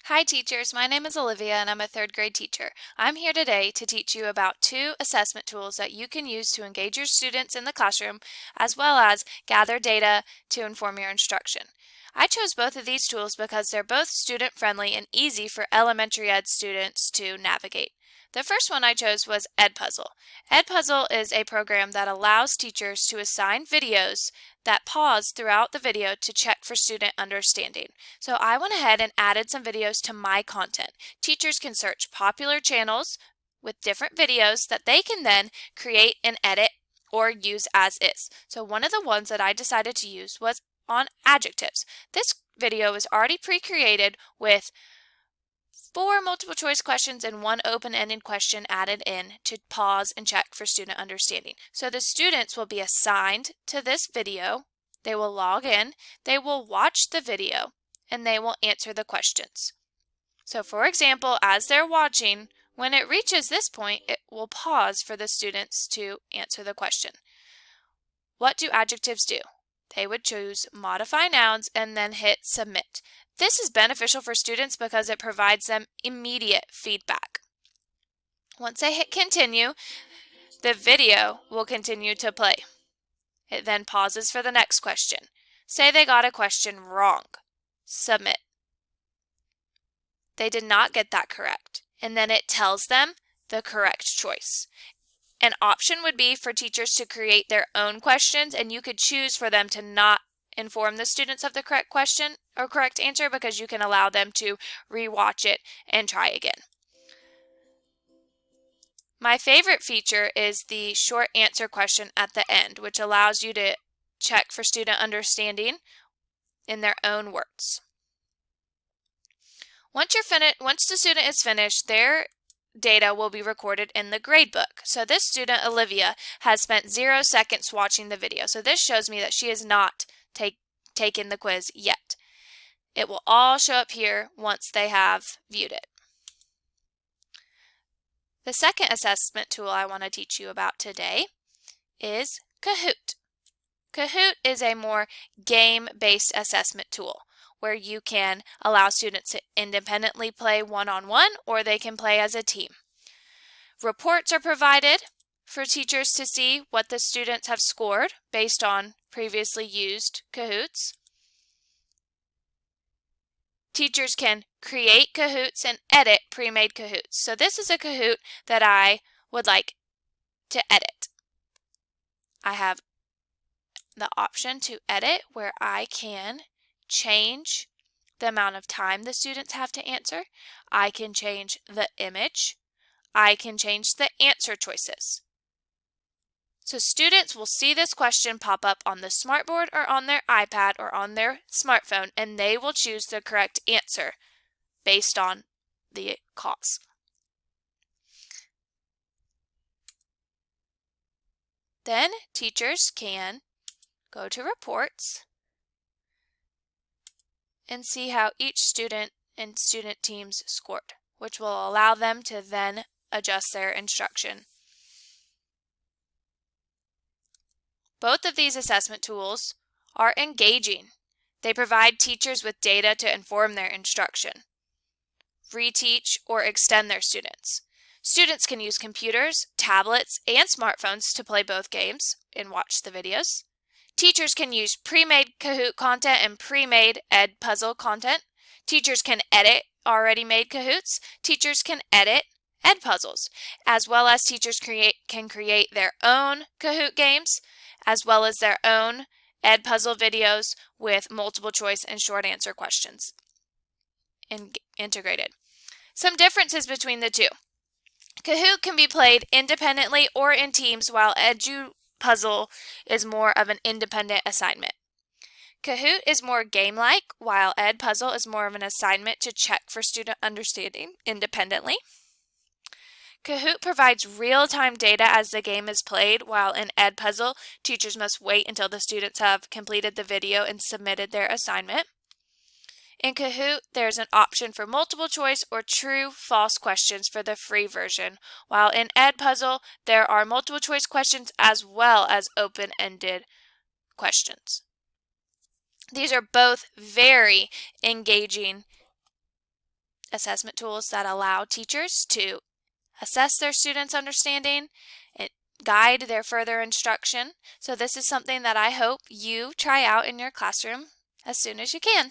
Hi teachers, my name is Olivia and I'm a third grade teacher. I'm here today to teach you about two assessment tools that you can use to engage your students in the classroom as well as gather data to inform your instruction. I chose both of these tools because they're both student friendly and easy for elementary ed students to navigate. The first one I chose was Edpuzzle. Edpuzzle is a program that allows teachers to assign videos that pause throughout the video to check for student understanding. So I went ahead and added some videos to my content. Teachers can search popular channels with different videos that they can then create and edit or use as is. So one of the ones that I decided to use was on adjectives. This video is already pre-created with 4 multiple choice questions and 1 open-ended question added in to pause and check for student understanding. So the students will be assigned to this video, they will log in, they will watch the video, and they will answer the questions. So for example, as they're watching, when it reaches this point, it will pause for the students to answer the question. What do adjectives do? They would choose modify nouns and then hit submit. This is beneficial for students because it provides them immediate feedback. Once they hit continue, the video will continue to play. It then pauses for the next question. Say they got a question wrong. Submit. They did not get that correct, and then it tells them the correct choice. An option would be for teachers to create their own questions, and you could choose for them to not inform the students of the correct question or correct answer because you can allow them to rewatch it and try again. My favorite feature is the short answer question at the end, which allows you to check for student understanding in their own words. Once the student is finished, their data will be recorded in the gradebook. So this student, Olivia, has spent 0 seconds watching the video. So this shows me that she has not taken the quiz yet. It will all show up here once they have viewed it. The second assessment tool I want to teach you about today is Kahoot. Kahoot is a more game-based assessment tool where you can allow students to independently play one-on-one or they can play as a team. Reports are provided for teachers to see what the students have scored based on previously used Kahoots. Teachers can create Kahoots and edit pre-made Kahoots. So this is a Kahoot that I would like to edit. I have the option to edit where I can change the amount of time the students have to answer. I can change the image. I can change the answer choices. So students will see this question pop up on the smartboard or on their iPad or on their smartphone, and they will choose the correct answer based on the cause. Then teachers can go to reports and see how each student and student teams scored, which will allow them to then adjust their instruction. Both of these assessment tools are engaging. They provide teachers with data to inform their instruction, reteach, or extend their students. Students can use computers, tablets, and smartphones to play both games and watch the videos. Teachers can use pre-made Kahoot content and pre-made Edpuzzle content. Teachers can edit already made Kahoots. Teachers can edit Edpuzzles, as well as teachers can create their own Kahoot games, as well as their own Edpuzzle videos with multiple choice and short answer questions integrated. Some differences between the two. Kahoot can be played independently or in teams, while Edpuzzle is more of an independent assignment. Kahoot is more game-like, while Edpuzzle is more of an assignment to check for student understanding independently. Kahoot provides real-time data as the game is played, while in Edpuzzle, teachers must wait until the students have completed the video and submitted their assignment. In Kahoot, there's an option for multiple choice or true-false questions for the free version, while in Edpuzzle, there are multiple choice questions as well as open-ended questions. These are both very engaging assessment tools that allow teachers to assess their students' understanding and guide their further instruction. So this is something that I hope you try out in your classroom as soon as you can.